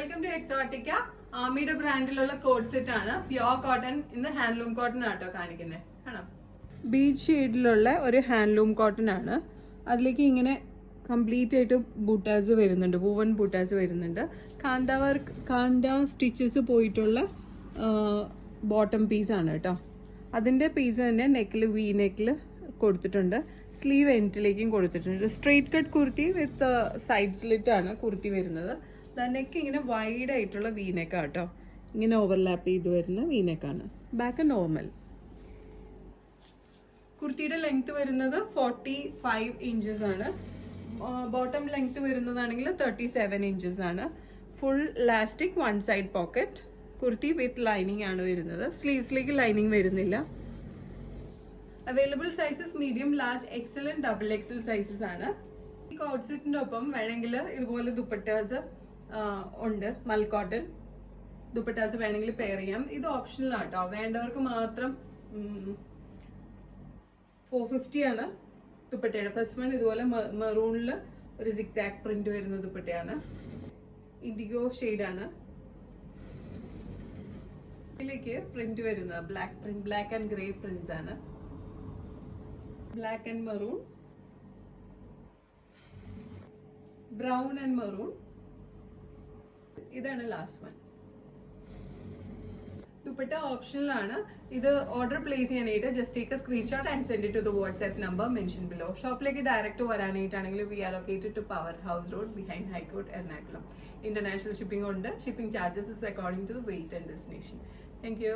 Welcome to Exotica. ആമിയുടെ ബ്രാൻഡിലുള്ള coord set ആണ്. Pure cotton. ഇന്ന് ഹാൻഡ്ലൂം കോട്ടൺ ആട്ടോ കാണിക്കുന്നത്. കാണാം. ബീച്ച് ഷെയ്ഡിലുള്ള ഒരു ഹാൻഡ്ലൂം കോട്ടൺ ആണ്. അതിലേക്ക് ഇങ്ങനെ കംപ്ലീറ്റ് ആയിട്ട് ബൂട്ടാസ് വരുന്നുണ്ട്, വൂവൻ ബൂട്ടാസ് വരുന്നുണ്ട്. കാന്ത സ്റ്റിച്ചസ് പോയിട്ടുള്ള ബോട്ടം പീസാണ് കേട്ടോ. അതിൻ്റെ പീസ് തന്നെ നെക്കിൽ വി നെക്കിൽ കൊടുത്തിട്ടുണ്ട്. സ്ലീവ് എൻഡിലേക്കും കൊടുത്തിട്ടുണ്ട്. സ്ട്രെയിറ്റ് കട്ട് കുർത്തി വിത്ത് സൈഡ് സ്ലിറ്റ് ആണ് കുർത്തി വരുന്നത്. നെക്ക് ഇങ്ങനെ വൈഡ് ആയിട്ടുള്ള വീനെക്കാണ് കേട്ടോ. ഇങ്ങനെ ഓവർലാപ്പ് ചെയ്ത് വരുന്ന വീനെക്കാണ്. Back normal. കുർത്തിയുടെ ലെങ്ത് വരുന്നത് 45 ഇഞ്ചസ് ആണ്. ബോട്ടം ലെങ്ത് വരുന്നതാണെങ്കിൽ 37 ഇഞ്ചസ് ആണ്. Full elastic one side pocket. Kurti with lining ആണ് വരുന്നത്. സ്ലീവ്സിലേക്ക് ലൈനിങ് വരുന്നില്ല. Available sizes medium, large, XL and double XL sizes ആണ്. ഈ കോഡ് സെറ്റിന്റെ ഒപ്പം വേണമെങ്കിൽ ഇതുപോലെ ദുപ്പട്ടാസ് ഉണ്ട്. മൽക്കോട്ടൺ ദുപ്പട്ടാസ് വേണമെങ്കിൽ പെയർ ചെയ്യാം. ഇത് ഓപ്ഷണൽ ആട്ടോ, വേണ്ടവർക്ക് മാത്രം. 450 ആണ് ദുപ്പട്ടയുടെ. ഫസ്റ്റ് വൺ ഇതുപോലെ മെറൂണിൽ ഒരു സിക്സാക് പ്രിന്റ് വരുന്ന ദുപ്പട്ടയാണ്. ഇൻഡിഗോ ഷെയ്ഡാണ്. ഇതിലേക്ക് പ്രിന്റ് വരുന്നത് black print, black and grey prints ആണ്. Black and maroon, brown and maroon. ഇതാണ് ലാസ്റ്റ് വൺ. ദുപ്പട്ട ഓപ്ഷണൽ ആണ്. ഇത് ഓർഡർ പ്ലേസ് ചെയ്യാനായിട്ട് just take a screenshot and send it to the WhatsApp number mention below. ഷോപ്പിലേക്ക് direct വരാനായിട്ടാണെങ്കിൽ we are located to power house road behind high court, Ernakulam. International shipping ഉണ്ട്. Shipping charges is according to the weight and destination. Thank U.